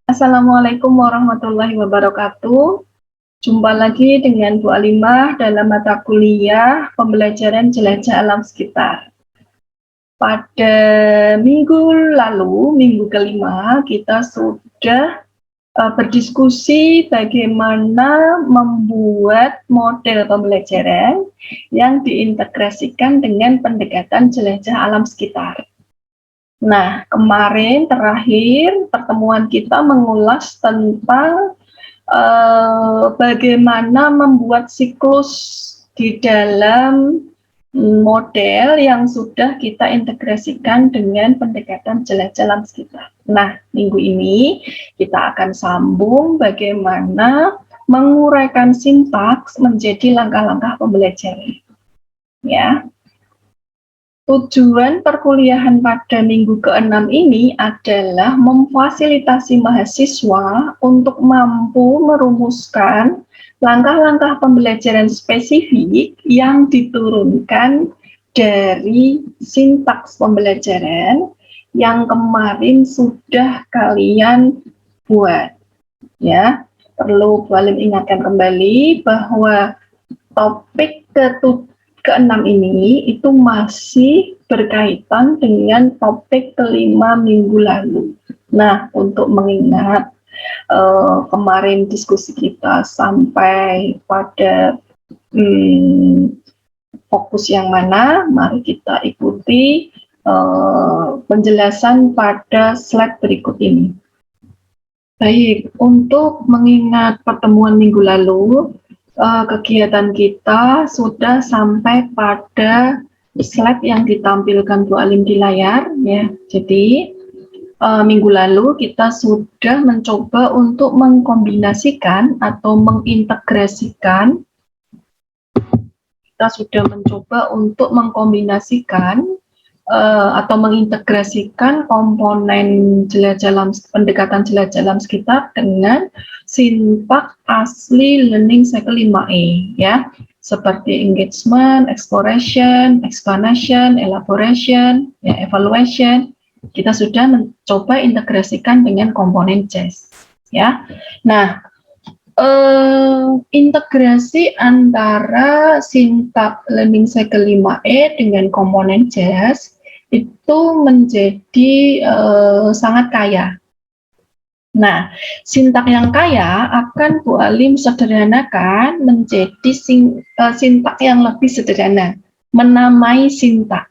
Assalamualaikum warahmatullahi wabarakatuh. Jumpa lagi dengan Bu Alimah dalam mata kuliah pembelajaran jelajah alam sekitar. Pada minggu lalu, minggu kelima, kita sudah berdiskusi bagaimana membuat model pembelajaran yang diintegrasikan dengan pendekatan jelajah alam sekitar. Nah, kemarin terakhir pertemuan kita mengulas tentang bagaimana membuat siklus di dalam model yang sudah kita integrasikan dengan pendekatan jelajah alam sekitar. Nah, minggu ini kita akan sambung bagaimana menguraikan sintaks menjadi langkah-langkah pembelajaran. Ya. Tujuan perkuliahan pada minggu ke-6 ini adalah memfasilitasi mahasiswa untuk mampu merumuskan langkah-langkah pembelajaran spesifik yang diturunkan dari sintaks pembelajaran yang kemarin sudah kalian buat. Ya, perlu Bu Alim ingatkan kembali bahwa topik ke-6 ini itu masih berkaitan dengan topik kelima minggu lalu. Nah, untuk mengingat kemarin diskusi kita sampai pada fokus yang mana, mari kita ikuti penjelasan pada slide berikut ini. Baik, untuk mengingat pertemuan minggu lalu, kegiatan kita sudah sampai pada slide yang ditampilkan Bu Alim di layar, ya. Jadi minggu lalu kita sudah mencoba untuk mengkombinasikan atau mengintegrasikan. Kita sudah mencoba untuk mengkombinasikan atau mengintegrasikan komponen pendekatan jelajah alam sekitar dengan sintaks asli learning cycle 5E, ya, seperti engagement, exploration, explanation, elaboration, ya, evaluation. Kita sudah mencoba integrasikan dengan komponen JAS, ya. Nah, integrasi antara sintaks learning cycle 5E dengan komponen JAS itu menjadi sangat kaya. Nah, sintaks yang kaya akan Bu Alim sederhanakan menjadi sintaks yang lebih sederhana, menamai sintaks,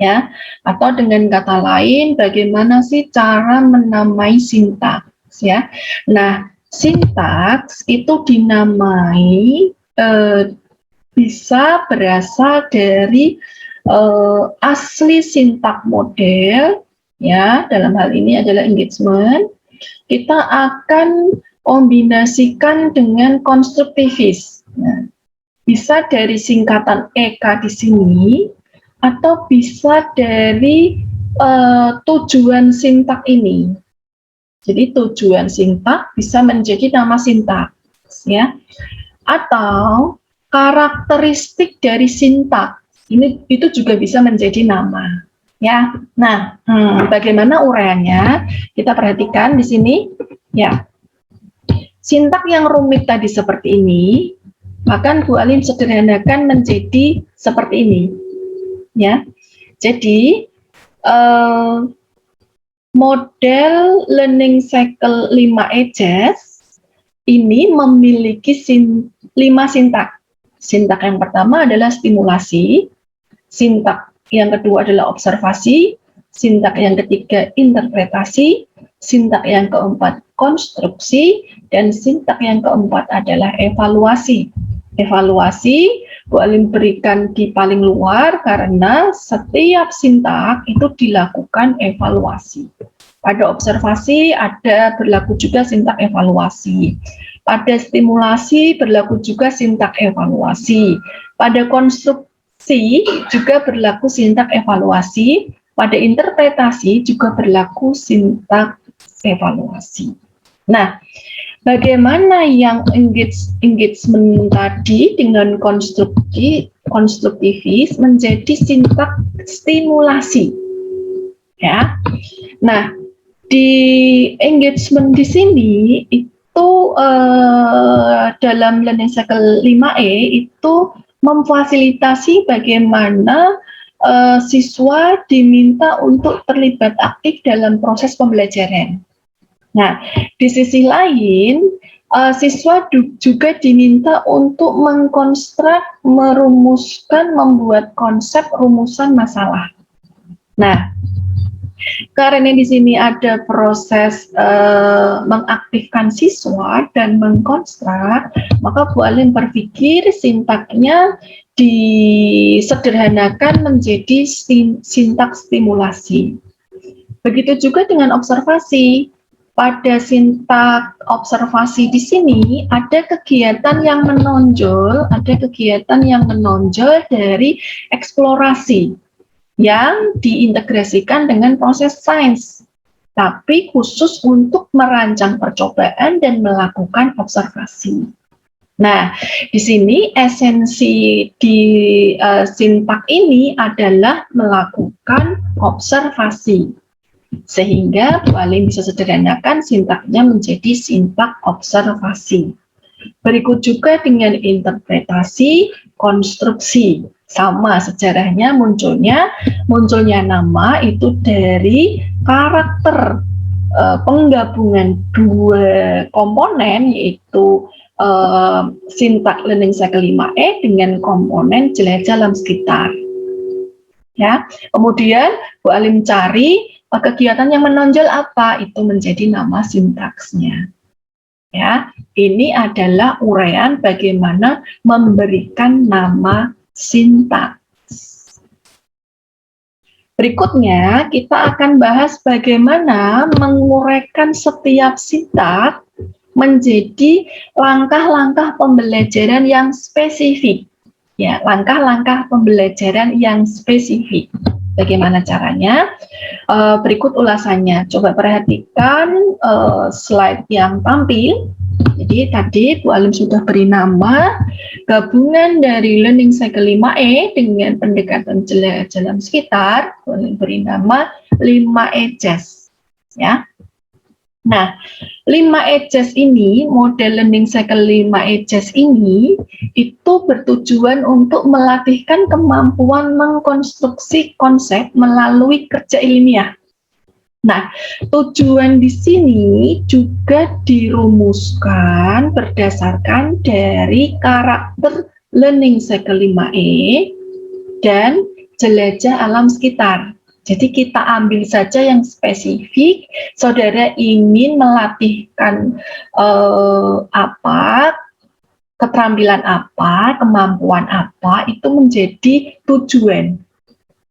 ya. Atau dengan kata lain, bagaimana sih cara menamai sintaks, ya. Nah, sintaks itu dinamai bisa berasal dari asli sintaks model, ya, dalam hal ini adalah engagement. Kita akan kombinasikan dengan konstruktivis. Nah, bisa dari singkatan EK di sini, atau bisa dari tujuan sintaks ini. Jadi tujuan sintaks bisa menjadi nama sintaks, ya. Atau karakteristik dari sintaks itu juga bisa menjadi nama, ya. Nah, bagaimana uraiannya? Kita perhatikan di sini, ya. Sintaks yang rumit tadi seperti ini, akan Bu Alim sederhanakan menjadi seperti ini, ya. Jadi model learning cycle 5E JAS ini memiliki 5 sintaks. Sintaks yang pertama adalah stimulasi, sintaks yang kedua adalah observasi, sintaks yang ketiga interpretasi, sintaks yang keempat konstruksi, dan sintaks yang keempat adalah evaluasi. Evaluasi Bu Alim berikan di paling luar karena setiap sintaks itu dilakukan evaluasi. Pada observasi ada berlaku juga sintaks evaluasi. Pada stimulasi berlaku juga sintaks evaluasi. Pada konstruksi juga berlaku sintaks evaluasi. Pada interpretasi juga berlaku sintaks evaluasi. Nah, bagaimana yang engagement tadi dengan konstruktivis menjadi sintaks stimulasi, ya. Nah, Di engagement di sini itu dalam learning cycle 5E itu memfasilitasi bagaimana siswa diminta untuk terlibat aktif dalam proses pembelajaran. Nah, di sisi lain, siswa juga diminta untuk mengkonstruk, merumuskan, membuat konsep rumusan masalah. Nah, karena di sini ada proses mengaktifkan siswa dan mengkonstruk, maka Bu Alim berpikir sintaknya disederhanakan menjadi sintak stimulasi. Begitu juga dengan observasi. Pada sintak observasi di sini ada kegiatan yang menonjol, dari eksplorasi yang diintegrasikan dengan proses sains, tapi khusus untuk merancang percobaan dan melakukan observasi. Nah, di sini esensi di sintak ini adalah melakukan observasi, sehingga paling bisa sederhanakan sintaknya menjadi sintak observasi. Berikut juga dengan interpretasi, konstruksi. Sama sejarahnya munculnya nama itu dari karakter penggabungan dua komponen, yaitu sintak learning cycle 5E dengan komponen jelajah alam sekitar. Ya, kemudian Bu Alim cari kegiatan yang menonjol apa, itu menjadi nama sintaksnya. Ya, ini adalah uraian bagaimana memberikan nama sintaks. Berikutnya kita akan bahas bagaimana menguraikan setiap sintaks menjadi langkah-langkah pembelajaran yang spesifik. Ya, langkah-langkah pembelajaran yang spesifik. Bagaimana caranya? Berikut ulasannya. Coba perhatikan slide yang tampil. Jadi tadi Bu Alim sudah beri nama gabungan dari learning cycle 5E dengan pendekatan jelajah alam sekitar. Bu Alim beri nama 5E Jazz. Ya. Nah, 5E Jazz ini, model learning cycle 5E Jazz ini, itu bertujuan untuk melatihkan kemampuan mengkonstruksi konsep melalui kerja ilmiah. Nah, tujuan di sini juga dirumuskan berdasarkan dari karakter learning cycle 5E dan jelajah alam sekitar. Jadi kita ambil saja yang spesifik, saudara ingin melatihkan keterampilan apa, kemampuan apa, itu menjadi tujuan.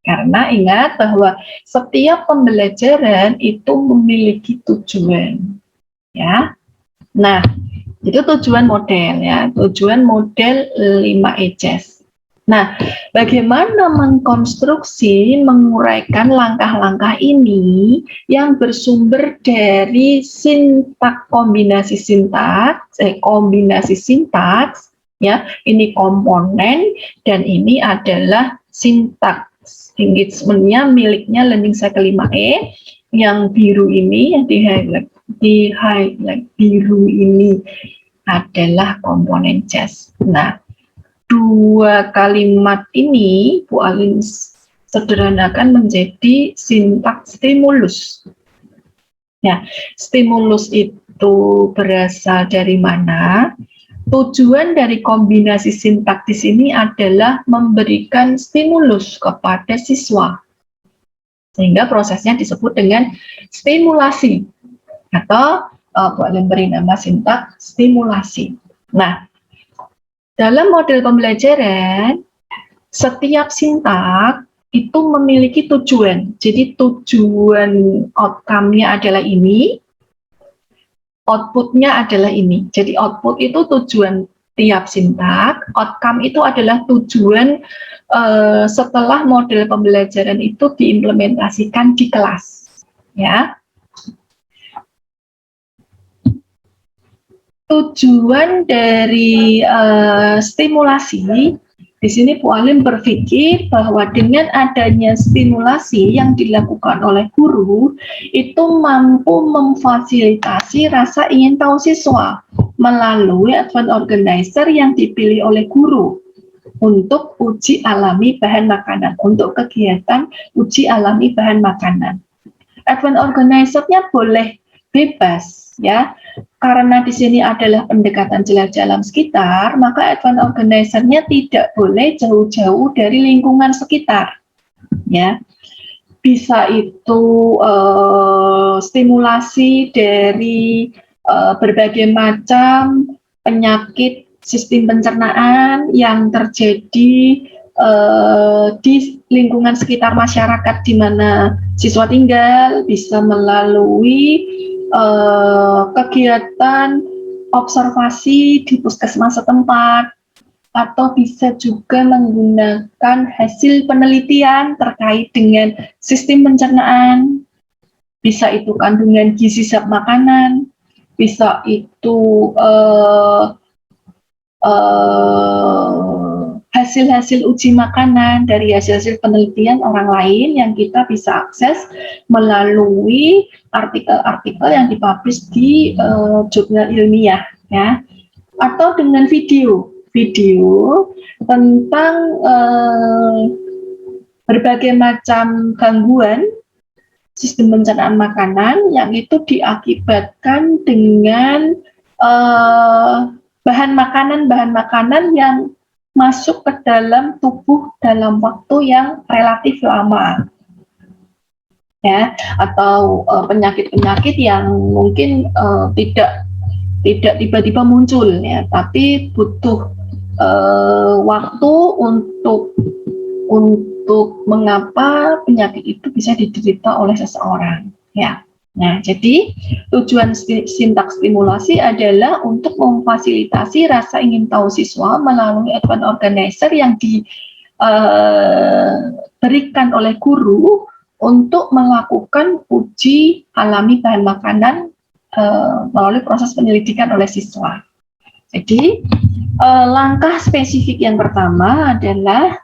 Karena ingat bahwa setiap pembelajaran itu memiliki tujuan. Ya. Nah, itu tujuan model ya, tujuan model 5E Jazz. Nah, bagaimana mengkonstruksi, menguraikan langkah-langkah ini yang bersumber dari kombinasi sintaks, ya, ini komponen dan ini adalah sintaks. Engagement-nya miliknya learning cycle 5E, yang biru ini, yang di highlight biru ini adalah komponen Jazz. Nah, dua kalimat ini Bu Alim sederhanakan menjadi sintak stimulus. Ya, stimulus itu berasal dari mana? Tujuan dari kombinasi sintak di sini adalah memberikan stimulus kepada siswa, sehingga prosesnya disebut dengan stimulasi atau Bu Alim beri nama sintak stimulasi. Nah, dalam model pembelajaran, setiap sintak itu memiliki tujuan. Jadi tujuan outcome-nya adalah ini, output-nya adalah ini. Jadi output itu tujuan tiap sintak, outcome itu adalah tujuan setelah model pembelajaran itu diimplementasikan di kelas. Ya. Tujuan dari stimulasi Di sini Bu Alim berpikir bahwa dengan adanya stimulasi yang dilakukan oleh guru, itu mampu memfasilitasi rasa ingin tahu siswa melalui advent organizer yang dipilih oleh guru untuk uji alami bahan makanan, untuk kegiatan uji alami bahan makanan. Advent organizer-nya boleh bebas, ya, karena di sini adalah pendekatan jelajah alam sekitar, maka advent organizer-nya tidak boleh jauh-jauh dari lingkungan sekitar, ya. Bisa itu stimulasi dari berbagai macam penyakit sistem pencernaan yang terjadi di lingkungan sekitar masyarakat di mana siswa tinggal, bisa melalui kegiatan observasi di puskesmas setempat, atau bisa juga menggunakan hasil penelitian terkait dengan sistem pencernaan, bisa itu kandungan gizi zat makanan, bisa itu hasil-hasil uji makanan dari hasil-hasil penelitian orang lain yang kita bisa akses melalui artikel-artikel yang dipublish di jurnal ilmiah, ya, atau dengan video tentang berbagai macam gangguan sistem pencernaan makanan yang itu diakibatkan dengan bahan makanan yang masuk ke dalam tubuh dalam waktu yang relatif lama, ya, atau penyakit-penyakit yang mungkin tidak tiba-tiba muncul, ya, tapi butuh waktu untuk mengapa penyakit itu bisa diderita oleh seseorang, ya. Nah, jadi tujuan sintaks stimulasi adalah untuk memfasilitasi rasa ingin tahu siswa melalui advent organizer yang diberikan oleh guru untuk melakukan uji alami bahan makanan melalui proses penyelidikan oleh siswa. Jadi, langkah spesifik yang pertama adalah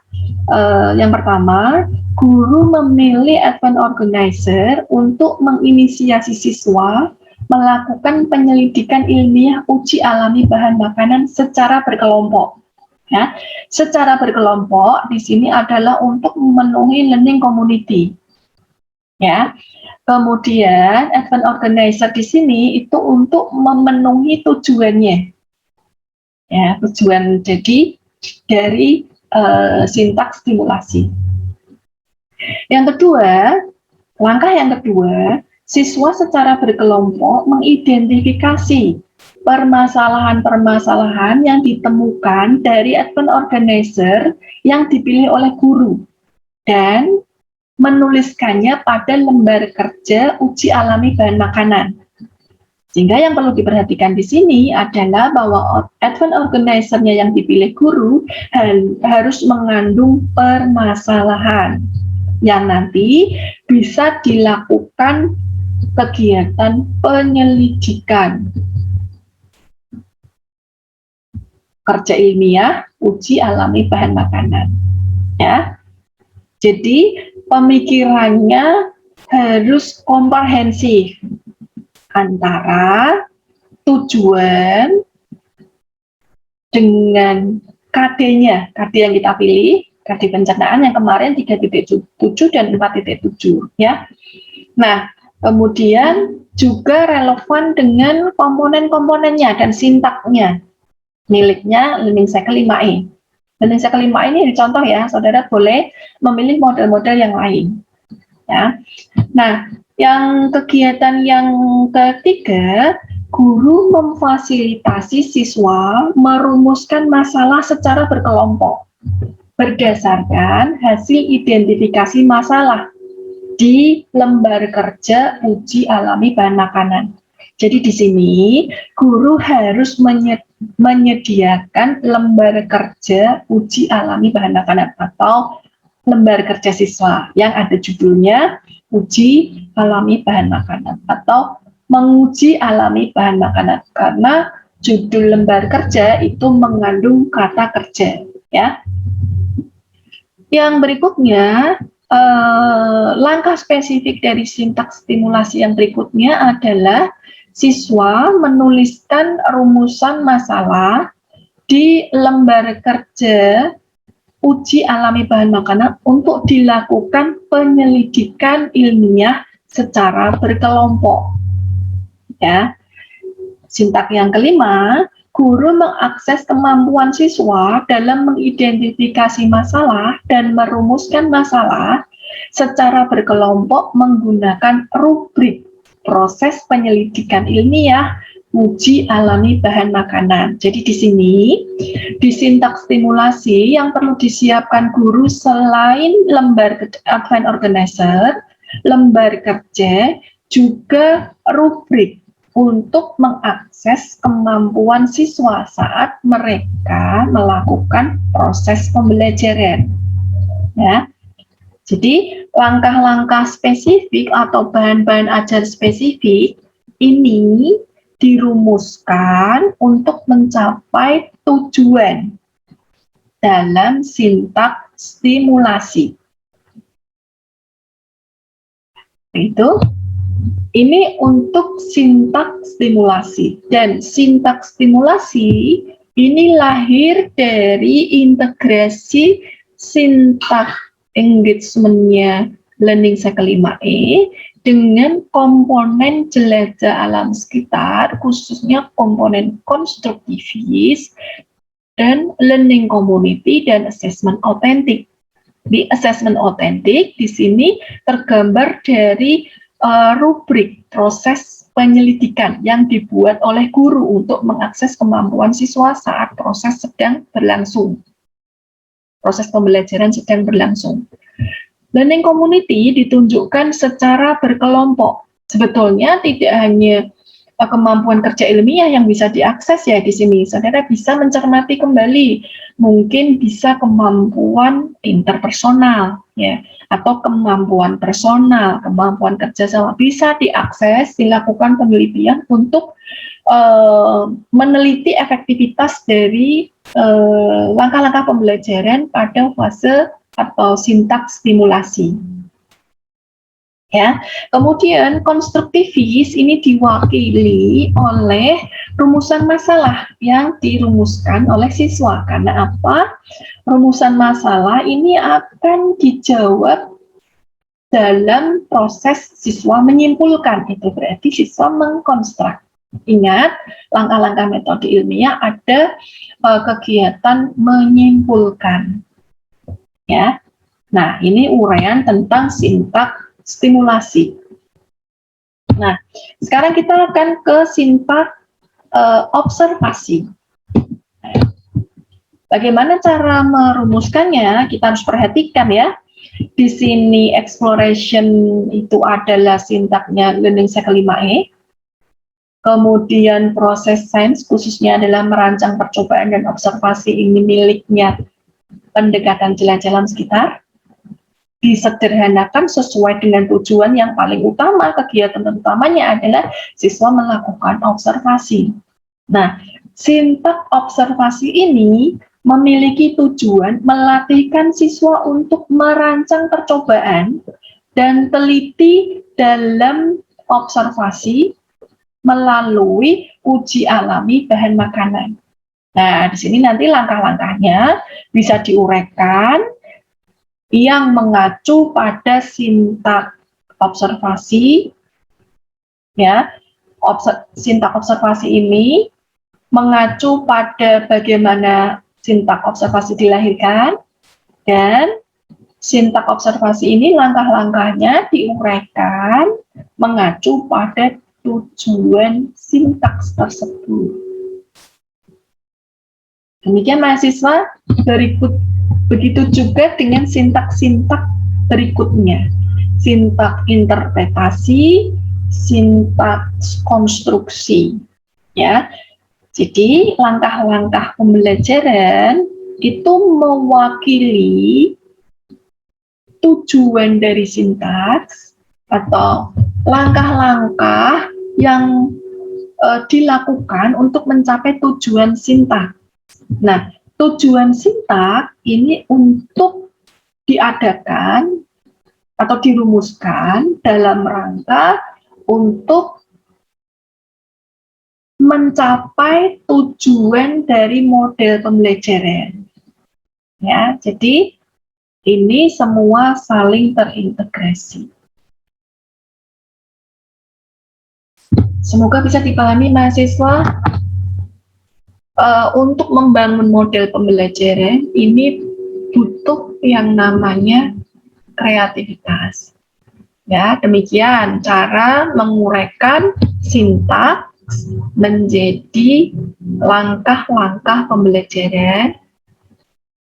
guru memilih advent organizer untuk menginisiasi siswa melakukan penyelidikan ilmiah uji alami bahan makanan secara berkelompok. Ya, secara berkelompok di sini adalah untuk memenuhi learning community. Ya, kemudian advent organizer di sini itu untuk memenuhi tujuannya. Ya, tujuan jadi dari sintaks stimulasi. Langkah yang kedua, siswa secara berkelompok mengidentifikasi permasalahan-permasalahan yang ditemukan dari advent organizer yang dipilih oleh guru dan menuliskannya pada lembar kerja uji alami bahan makanan. Sehingga yang perlu diperhatikan di sini adalah bahwa advent organizer-nya yang dipilih guru harus mengandung permasalahan yang nanti bisa dilakukan kegiatan penyelidikan kerja ilmiah uji alami bahan makanan, ya. Jadi pemikirannya harus komprehensif antara tujuan dengan KD-nya, KD yang kita pilih, KD pencernaan yang kemarin 3.7 dan 4.7, ya. Nah, kemudian juga relevan dengan komponen-komponennya dan sintaknya miliknya Learning Cycle 5E. Learning Cycle 5E ini dicontoh, ya, saudara boleh memilih model-model yang lain, ya. Nah, yang kegiatan yang ketiga, guru memfasilitasi siswa merumuskan masalah secara berkelompok berdasarkan hasil identifikasi masalah di lembar kerja uji alami bahan makanan. Jadi di sini guru harus menyediakan lembar kerja uji alami bahan makanan atau lembar kerja siswa yang ada judulnya uji alami bahan makanan atau menguji alami bahan makanan, karena judul lembar kerja itu mengandung kata kerja, ya. Yang berikutnya, langkah spesifik dari sintaks stimulasi yang berikutnya adalah siswa menuliskan rumusan masalah di lembar kerja uji alami bahan makanan untuk dilakukan penyelidikan ilmiah secara berkelompok. Ya. Sintak yang kelima, guru mengakses kemampuan siswa dalam mengidentifikasi masalah dan merumuskan masalah secara berkelompok menggunakan rubrik proses penyelidikan ilmiah uji alami bahan makanan. Jadi di sini, di sintaks stimulasi yang perlu disiapkan guru selain lembar advance organizer, lembar kerja, juga rubrik untuk mengakses kemampuan siswa saat mereka melakukan proses pembelajaran. Ya. Jadi, langkah-langkah spesifik atau bahan-bahan ajar spesifik ini dirumuskan untuk mencapai tujuan dalam sintaks stimulasi. Itu. Ini untuk sintaks stimulasi, dan sintaks stimulasi ini lahir dari integrasi sintaks engagement-nya Learning Cycle 5E dengan komponen jelajah alam sekitar, khususnya komponen konstruktivis dan learning community dan assessment otentik. Di assessment otentik di sini tergambar dari rubrik proses penyelidikan yang dibuat oleh guru untuk mengakses kemampuan siswa saat proses sedang berlangsung. Proses pembelajaran sedang berlangsung. Learning community ditunjukkan secara berkelompok. Sebetulnya tidak hanya kemampuan kerja ilmiah yang bisa diakses ya di sini. Saudara bisa mencermati kembali, mungkin bisa kemampuan interpersonal ya, atau kemampuan personal, kemampuan kerjasama bisa diakses, dilakukan penelitian untuk meneliti efektivitas dari langkah-langkah pembelajaran pada fase atau sintaks stimulasi. Ya, kemudian konstruktivis ini diwakili oleh rumusan masalah yang dirumuskan oleh siswa. Karena apa? Rumusan masalah ini akan dijawab dalam proses siswa menyimpulkan. Itu berarti siswa mengkonstruk. Ingat, langkah-langkah metode ilmiah ada kegiatan menyimpulkan. Ya. Nah, ini uraian tentang sintaks stimulasi. Nah, sekarang kita akan ke sintaks observasi. Bagaimana cara merumuskannya? Kita harus perhatikan ya. Di sini exploration itu adalah sintaknya Learning Cycle 5E. Kemudian proses sains khususnya adalah merancang percobaan dan observasi ini miliknya pendekatan jelajah alam sekitar. Disederhanakan sesuai dengan tujuan yang paling utama, kegiatan utamanya adalah siswa melakukan observasi. Nah, sintaks observasi ini memiliki tujuan melatihkan siswa untuk merancang percobaan dan teliti dalam observasi melalui uji alami bahan makanan. Nah, di sini nanti langkah-langkahnya bisa diuraikan yang mengacu pada sintaks observasi, ya. Sintaks observasi ini mengacu pada bagaimana sintaks observasi dilahirkan, dan sintaks observasi ini langkah-langkahnya diuraikan mengacu pada tujuan sintaks tersebut. Demikian mahasiswa, begitu juga dengan sintaks-sintaks berikutnya. Sintaks interpretasi, sintaks konstruksi. Ya. Jadi, langkah-langkah pembelajaran itu mewakili tujuan dari sintaks atau langkah-langkah yang dilakukan untuk mencapai tujuan sintaks. Nah, tujuan sintak ini untuk diadakan atau dirumuskan dalam rangka untuk mencapai tujuan dari model pembelajaran. Ya, jadi ini semua saling terintegrasi. Semoga bisa dipahami mahasiswa. Untuk membangun model pembelajaran ini butuh yang namanya kreativitas. Ya, demikian cara menguraikan sintaks menjadi langkah-langkah pembelajaran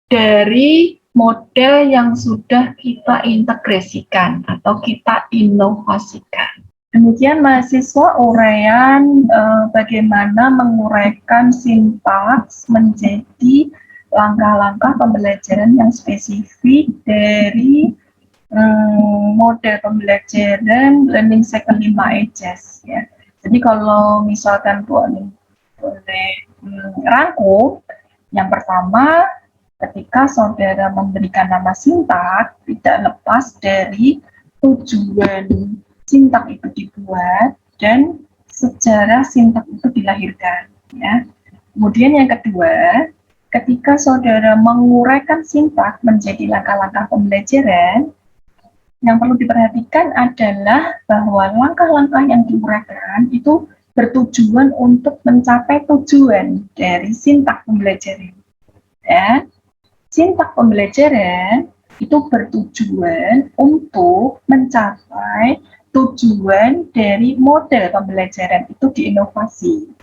dari model yang sudah kita integrasikan atau kita inovasikan. Demikian mahasiswa uraian bagaimana menguraikan sintaks menjadi langkah-langkah pembelajaran yang spesifik dari model pembelajaran Learning Cycle 5 EJAS ya. Jadi kalau misalkan boleh rangkum, yang pertama ketika saudara memberikan nama sintak tidak lepas dari tujuan sintak itu dibuat dan sejarah sintak itu dilahirkan ya. Kemudian yang kedua, ketika saudara menguraikan sintak menjadi langkah-langkah pembelajaran, yang perlu diperhatikan adalah bahwa langkah-langkah yang diuraikan itu bertujuan untuk mencapai tujuan dari sintak pembelajaran. Ya, sintak pembelajaran itu bertujuan untuk mencapai tujuan dari model pembelajaran itu diinovasi.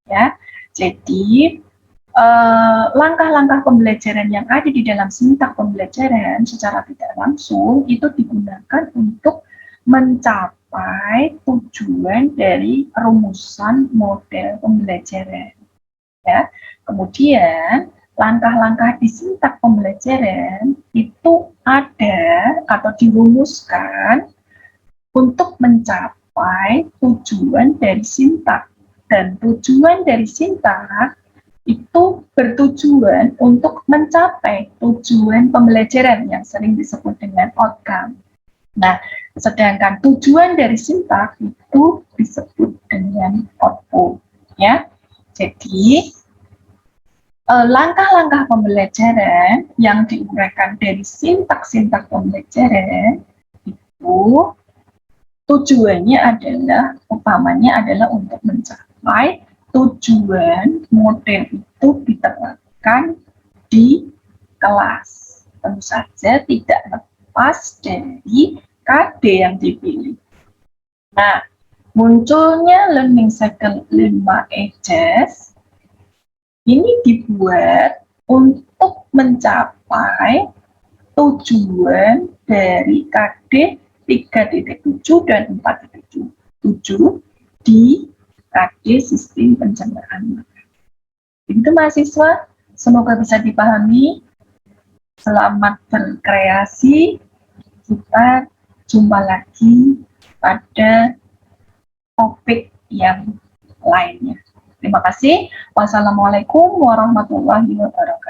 Ya, jadi langkah-langkah pembelajaran yang ada di dalam sintak pembelajaran secara tidak langsung itu digunakan untuk mencapai tujuan dari rumusan model pembelajaran. Ya, kemudian langkah-langkah di sintak pembelajaran itu ada atau dirumuskan untuk mencapai tujuan dari sintak, dan tujuan dari sintak itu bertujuan untuk mencapai tujuan pembelajaran yang sering disebut dengan outcome. Nah, sedangkan tujuan dari sintak itu disebut dengan output, ya. Jadi langkah-langkah pembelajaran yang diuraikan dari sintak-sintak pembelajaran itu tujuannya adalah, utamanya adalah untuk mencapai tujuan model itu diterapkan di kelas. Tentu saja tidak lepas dari KD yang dipilih. Nah, munculnya Learning Cycle 5 EJAS ini dibuat untuk mencapai tujuan dari KD 3.7 dan 4.7 di KD sistem pencernaan. Itu mahasiswa, semoga bisa dipahami. Selamat berkreasi. Kita jumpa lagi pada topik yang lainnya. Terima kasih. Wassalamualaikum warahmatullahi wabarakatuh.